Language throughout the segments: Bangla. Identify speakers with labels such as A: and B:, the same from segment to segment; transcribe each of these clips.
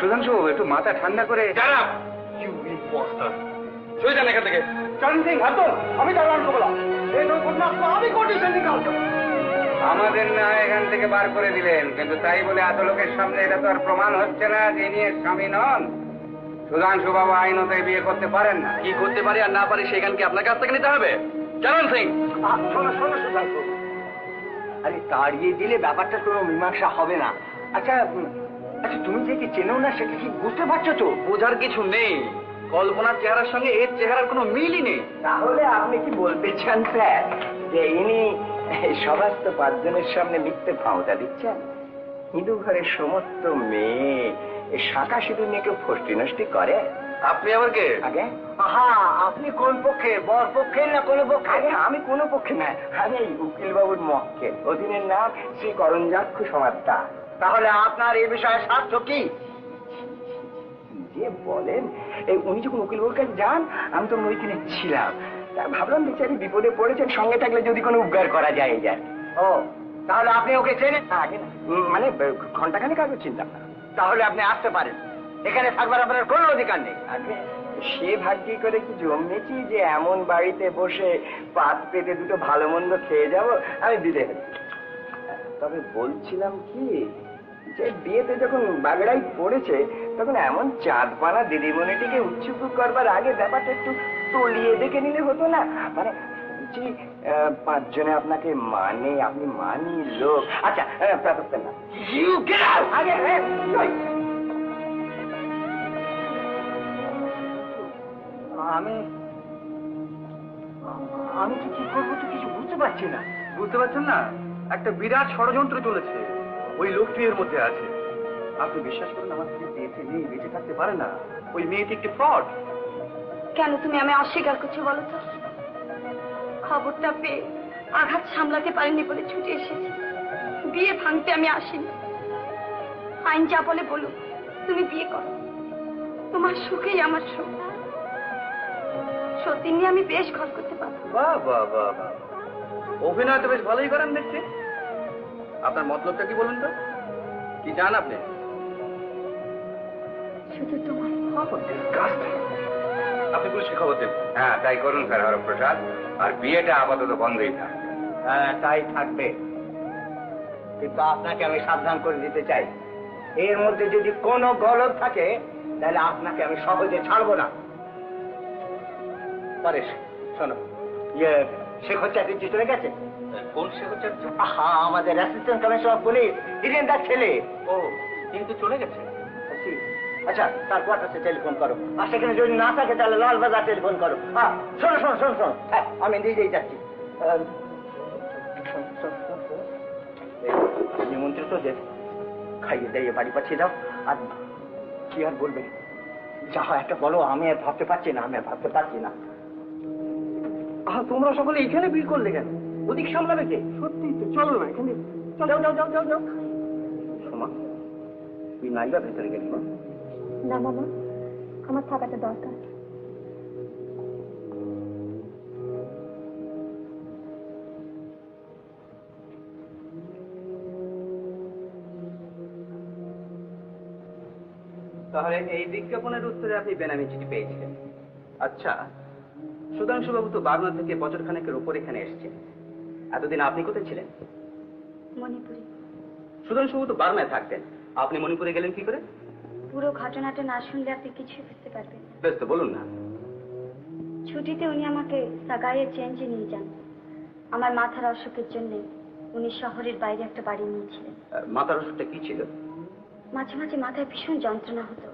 A: সুধাংশু একটু মাথা ঠান্ডা করে।
B: এখান থেকে
A: আমি আমাদের না এখান থেকে বার করে দিলেন, কিন্তু তাই বলে এত লোকের সামনে এটা তো আর প্রমাণ হচ্ছে না যে ইনি এর স্বামী নন। সুধাংশু বাবু আইনত বিয়ে করতে পারেন না।
B: কি করতে পারি আর না পারি সেখানকে আপনার কাছ থেকে নিতে হবে। চরণ সিং,
C: শোনো শোনো সুধাংশু, আরে তাড়িয়ে দিলে ব্যাপারটা কোনো মীমাংসা হবে না। আচ্ছা আচ্ছা, তুমি যে কি চেনো না সেটা কি বুঝতে পারছো তো?
B: বোঝার কিছু নেই, কল্পনার চেহারার সঙ্গে এর চেহারার কোনো মিলই নেই।
C: তাহলে আপনি কি বলতে চান স্যার যে ইনি সমস্ত পাঁচজনের সামনে মিথ্যে ভাওতা দিচ্ছেন? হিন্দু ঘরের সমস্ত মেয়ে শাঁখা সিঁদুর নিয়ে কেউ ফষ্টি নষ্টি করে?
B: আপনি আবার কে?
C: আগে হ্যাঁ, আপনি কোন পক্ষে, বর পক্ষের না কোন পক্ষে? আগে আমি কোন পক্ষে না, আমি উকিল বাবুর মক্কে। অধীনের নাম শ্রী করঞ্জাক্ষ সমাজদার। তাহলে আপনার এই বিষয়ে স্বার্থ কি? যে বলেন, উনি যখন উকিল বাবুর কাছে যান আমি তখন ওইখানে ছিলাম, তাই ভাবলাম বেচারি বিপদে পড়েছেন, সঙ্গে থাকলে যদি কোনো উপকার করা যায়। ও তাহলে আপনি ওকে চেনেন? আগে না, মানে ঘন্টাখানেক আগে চিন্তা। তাহলে আপনি আসতে পারেন, এখানে থাকবার আপনার কোনো অধিকার নেই। আগে সে ভাগ্যি করে কি জন্মেছি যে এমন বাড়িতে বসে পাত পেতে দুটো ভালো মন্দ খেয়ে যাব? আমি বিদে হচ্ছি। তবে বলছিলাম কি, যে বিয়েতে যখন বাগড়াই পড়েছে তখন এমন চাঁদপানা দিদিমণিটিকে উৎসুক করবার আগে ব্যাপারটা একটু তলিয়ে দেখে নিলে হতো না? মানে জি, পাঁচজনে আপনাকে মানে, আপনি মানি লোক। আচ্ছা ব্যাপারটা না, আগে আমি তো কি করবো তো কিছু বুঝতে পারছি না।
B: বুঝতে পারছেন না? একটা বিরাট ষড়যন্ত্র চলেছে, ওই লোকটি এর মধ্যে আছে। আপনি বিশ্বাস করেন আমার স্ত্রী বেঁচে নেই, বেঁচে থাকতে পারে না। ওই মেয়েটি একটি ফ্রড।
D: কেন তুমি আমি অস্বীকার করছো বলো তো? খবরটা পেয়ে আঘাত সামলাতে পারিনি বলে ছুটে এসেছি। বিয়ে ভাঙতে আমি আসিনি। আইন যা বলে বলো, তুমি বিয়ে করো, তোমার সুখেই আমার সুখ। সত্যি নিয়ে আমি বেশ ঘর করতে পারবো।
B: বাহ বাহ বাহ বাহ, অভিনয় তো বেশ ভালোই করেন দেখছি। আপনার মতলবটা কি বলুন তো? কি চান আপনি?
D: শুধু তোমার খবর।
B: আপনি পুলিশকে খবর দেন।
A: হ্যাঁ তাই করুন স্যার হরপ্রসাদ, আর বিয়েটা আপাতত বন্ধই থাকবে।
C: হ্যাঁ তাই থাকবে, কিন্তু আপনাকে আমি সাবধান করে দিতে চাই, এর মধ্যে যদি কোনো গলদ থাকে তাহলে আপনাকে আমি সহজে ছাড়বো না। পরেশ শোনো, শেখর চ্যাটার্জি চলে গেছে।
B: কোন শেখর চ্যাটার্জি?
C: হ্যাঁ, আমাদের অ্যাসিস্ট্যান্ট কমিশনার পুলিশ, হিরেন্দার ছেলে।
B: ও, কিন্তু চলে গেছে।
C: আচ্ছা, তার কোয়ার্টার্সে টেলিফোন করো, আর সেখানে যদি না থাকে তাহলে লালবাজার টেলিফোন করো। হ্যাঁ শোনো শোনো শোনো শোনো, হ্যাঁ আমি নিজেই যাচ্ছি। নিমন্ত্রিত যে খাইয়ে দিয়ে বাড়ি পাঠিয়ে দাও। আর কি আর বলবে, যা হয় একটা বলো, আমি আর ভাবতে পারছি না, আমি আর ভাবতে পারছি না। তোমরা সকলে এখানে ভিড় করলে কেন? ওদিক সামলাবে কে? সত্যি তো, চলো না এখানে, যাও যাও যাও যাও যাও। সোমা, তুই নাইবা ভেতরে গেলি না?
D: না মামা, আমার থাকাটা দরকার।
B: তাহলে এই বিজ্ঞাপনের উত্তরে আপনি বেনামি চিঠি পেয়েছিলেন। আচ্ছা, সুধাংশু বাবু তো বার্মা থেকে বছর খানেকের উপর এখানে এসেছেন। এতদিন আপনি কোথায় ছিলেন?
D: মণিপুরে।
B: সুধাংশু বাবু তো বার্মায় থাকতেন, আপনি মণিপুরে গেলেন কি করে?
D: পুরো ঘটনাটা না শুনলে আপনি কিছুই বুঝতে পারবেন না।
B: বেশ, তো বলুন না।
D: ছুটিতে উনি আমাকে সাগাইয়ের চেঞ্জে নিয়ে যান। আমার মাথার অসুখের জন্য উনি শহরের বাইরে একটা বাড়ি নিয়েছিলেন।
B: মাথার অসুখটা কি ছিল?
D: মাঝে মাঝে মাথায় ভীষণ যন্ত্রণা হতো।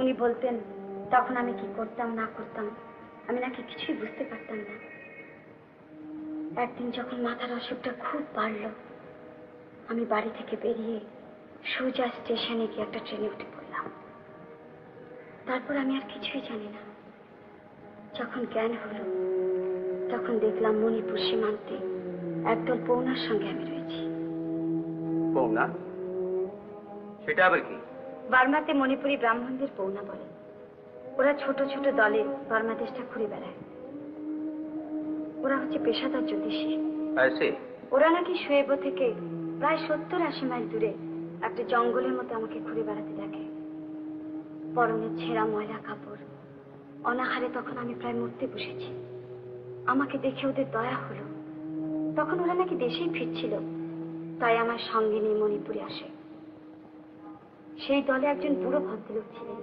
D: উনি বলতেন তখন আমি কি করতাম না করতাম আমি নাকি কিছুই বুঝতে পারতাম না। একদিন যখন মাথার অসুখটা খুব বাড়ল, আমি বাড়ি থেকে বেরিয়ে সোজা স্টেশনে গিয়ে একটা ট্রেনে উঠে পড়লাম। তারপর আমি আর কিছুই জানি না। যখন জ্ঞান হলো তখন দেখলাম মণিপুর সীমান্তে একদল পৌনার সঙ্গে আমি রয়েছি।
B: পৌনা? সেটা আবার কি?
D: বার্মাতে মণিপুরি ব্রাহ্মণদের পৌনা বলে। ওরা ছোট ছোট দলে বার্মা দেশটা ঘুরে বেড়ায়। ওরা হচ্ছে পেশাদার জ্যোতিষী। ওরা নাকি শুয়েব থেকে প্রায় 70-80 মাইল দূরে একটা জঙ্গলের মতো আমাকে ঘুরে বেড়াতে দেখে। পরনে ছেঁড়া ময়লা কাপড়, অনাহারে তখন আমি প্রায় মরতে বসেছি। আমাকে দেখে ওদের দয়া হলো। তখন ওরা নাকি দেশেই ফিরছিল, তাই আমার সঙ্গে নিয়ে মণিপুরে আসে। সেই দলে একজন বুড়ো ভদ্রলোক ছিলেন।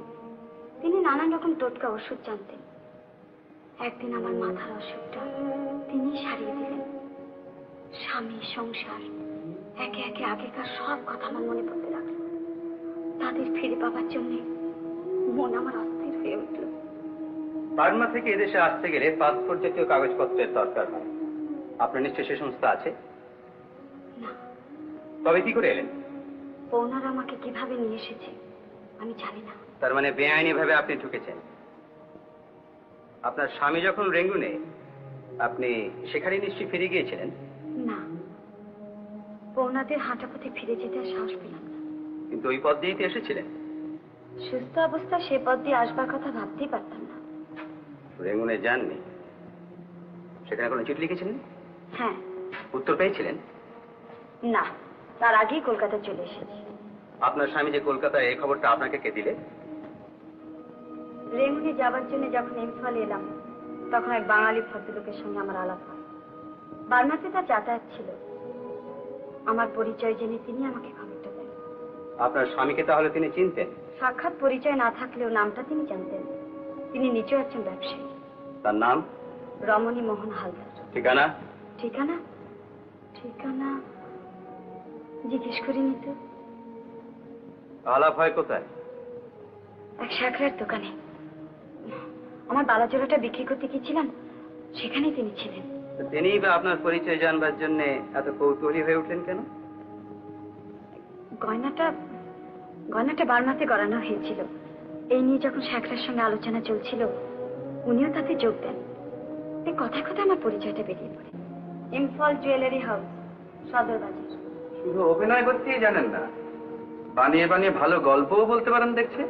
D: তিনি নানান রকম টোটকা ওষুধ জানতেন। একদিন আমার মাথার অসুখটা তিনি সারিয়ে দিলেন। স্বামী, সংসার, একে একে আগেকার সব কথা আমার মনে পড়তে লাগলো। তাদের ফিরে পাবার জন্য মন আমার অস্থির হয়ে উঠল।
B: বার্মা থেকে এদেশে আসতে গেলে পাসপোর্ট জাতীয় কাগজপত্রের দরকার হয়। আপনার নিশ্চয়ই সে সমস্ত আছে?
D: না।
B: তবে কি করে এলেন?
D: ওনারা আমাকে কিভাবে নিয়ে এসেছে আমি জানি না।
B: তার মানে বেআইনি ভাবে আপনি ঢুকেছেন। আপনার স্বামী যখন রেঙ্গুনে, আপনি সেখানে নিশ্চয়ই ফিরে গিয়েছিলেন?
D: না, ওনাদের হাঁটা পথে ফিরে যেতে আর সাহস পেলাম না।
B: কিন্তু ওই পথ দিয়েই তো এসেছিলেন।
D: সুস্থ অবস্থা সে পথ দিয়ে আসবার কথা ভাবতেই পারতাম না।
B: রেঙ্গুনে যাননি? সেখানে কোনো চিঠি লিখেছিলেন?
D: হ্যাঁ।
B: উত্তর পেয়েছিলেন?
D: না, তার আগেই কলকাতা চলে এসেছি।
B: আপনার স্বামী যে কলকাতায় এই খবরটা আপনাকে কে দিলে?
D: রেঙ্গুনে যাবার জন্য যখন ইম্ফল এলাম, তখন এক বাঙালি ভদ্রলোকের সঙ্গে আমার আলাপ হয়। বার্মাতে তার যাতায়াত ছিল। আমার পরিচয় জেনে তিনি আমাকে খবরটা দেন।
B: আপনার স্বামীকে তাহলে তিনি চিনতেন?
D: সাক্ষাৎ পরিচয় না থাকলেও নামটা তিনি জানতেন। তিনি নিজেও একজন ব্যবসায়ী।
B: তার নাম?
D: রমণী মোহন হালদার।
B: ঠিকানা?
D: ঠিকানা ঠিকানা জিজ্ঞেস করিনি তো।
B: আলাপ হয় কোথায়?
D: এক শাকরার দোকানে। আমার বালাজোড়াটা বিক্রি করতে গিয়েছিলাম, সেখানেই তিনি ছিলেন।
B: তিনিই বা আপনার পরিচয় জানবার জন্য এত কৌতূহলী হয়ে উঠলেন কেন?
D: গয়নাটা বার্মাতে গড়ানো হয়েছিল। এই নিয়ে যখন শাকরার সঙ্গে আলোচনা চলছিল, উনিও তাতে যোগ দেন। এই কথায় কথায় আমার পরিচয়টা বেরিয়ে পড়ে। ইম্ফল জুয়েলারি হাউস, সদর বাজার।
E: শুধু অভিনয় করতেই জানেন না, বানিয়ে বানিয়ে ভালো গল্পও বলতে পারেন দেখছি।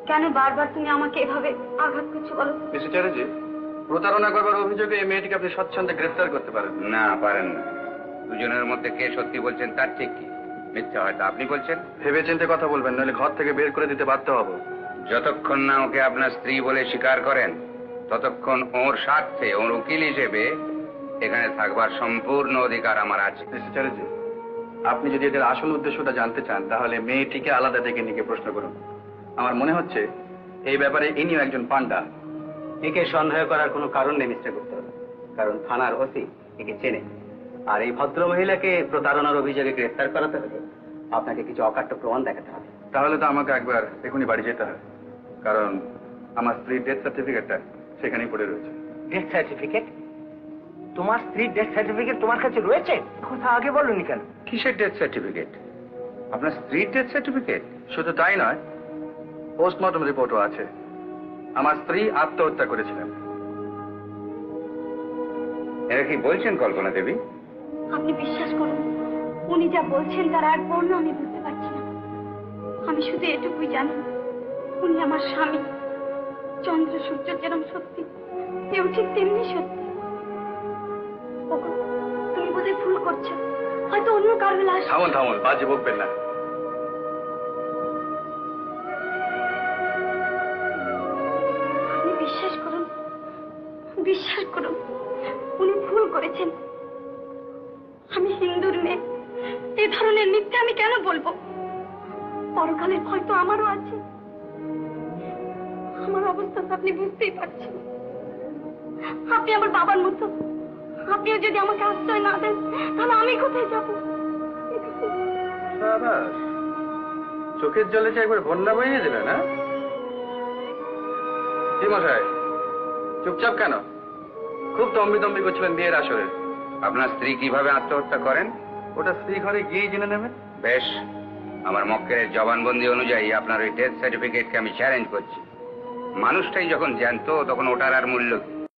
D: কেন বারবার তুমি আমাকে এভাবে আঘাত করছো বলো?
E: মিস্টার চ্যাটার্জি, প্রতারণা করবার অভিযোগে এই মেয়েটিকে আপনি স্বচ্ছন্দে গ্রেফতার করতে পারেন।
A: না, পারেন না। দুজনের মধ্যে কে সত্যি বলছেন তার ঠিক কি? মিথ্যা হয়তো আপনি বলছেন।
E: ভেবে চিন্তে কথা বলবেন, নইলে ঘর থেকে বের করে দিতে বাধ্য হব।
A: যতক্ষণ না ওকে আপনার স্ত্রী বলে স্বীকার করেন, ততক্ষণ ওর স্বার্থে ওর উকিল হিসেবে এখানে থাকবার সম্পূর্ণ অধিকার আমার আছে।
E: মিস্টার চ্যাটার্জি, আপনি যদি এদের আসল উদ্দেশ্যটা জানতে চান, তাহলে মেয়েটিকে আলাদা ডেকে নিয়ে প্রশ্ন করুন। আমার মনে হচ্ছে এই ব্যাপারে ইনিও একজন পান্ডা।
B: একে সন্দেহ করার কোনো কারণ নেই মিস্টার গুপ্ত, কারণ থানার ওসি একে চেনে। আর এই ভদ্র মহিলাকে প্রতারণার অভিযোগে গ্রেফতার করাতে হবে আপনাকে কিছু অকাট্য প্রমাণ দেখাতে হবে।
E: তাহলে তো আমাকে একবার এখনই বাড়ি যেতে হয়, কারণ আমার স্ত্রীর ডেথ সার্টিফিকেটটা সেখানেই পড়ে রয়েছে।
C: Death certificate? তোমার স্ত্রীর ডেথ সার্টিফিকেট তোমার কাছে রয়েছে? কথা আগে বলনি কেন?
A: কিসের ডেথ সার্টিফিকেট? আপনার স্ত্রীর ডেথ সার্টিফিকেট?
E: শুধু তাই নয়, পোস্টমর্টম রিপোর্টও আছে। আমার স্ত্রী আত্মহত্যা করেছিলেন।
A: এরা কি বলছেন কল্পনা দেবী?
D: আপনি বিশ্বাস করুন, উনি যা বলছেন তার এক বর্ণ আমি বুঝতে পারছি না। আমি শুধু এটুকুই জানি, উনি আমার স্বামী। চন্দ্র সূর্য যেরকম সত্যি, কেউ ঠিক তেমনি সত্যি। ওগো, তুমি বোধহয় ভুল করছো, হয়তো অন্য কারো লাশ।
E: থামুন থামুন, বাজে বকবেন না।
D: আপনি বিশ্বাস করুন, বিশ্বাস করুন, উনি ভুল করেছেন। আমি হিন্দুর মেয়ে, এই ধরনের মিথ্যে আমি কেন বলবো? পরকালের ভয় তো আমারও আছে। আমার অবস্থা তো আপনি বুঝতেই পারছেন। আপনি আমার বাবার মতো, আপনিও যদি আমাকে আশ্রয় না দেন, তাহলে আমি কোথায় যাব?
E: সাবাস, চোখের জলে যে একবার বন্যা বইয়ে দিলে না? কি মশাই, চুপচাপ কেন? খুব দম্বি দম্বি করছিলেন বিয়ের আসরে।
A: আপনার স্ত্রী কিভাবে আত্মহত্যা করেন
E: ওটা স্ত্রী ঘরে গিয়েই জেনে নেবেন।
A: বেশ, আমার মক্কেলের জবানবন্দি অনুযায়ী আপনার ওই ডেথ সার্টিফিকেটকে আমি চ্যালেঞ্জ করছি। মানুষটাই যখন জ্যান্ত, তখন ওটার আর মূল্য কি?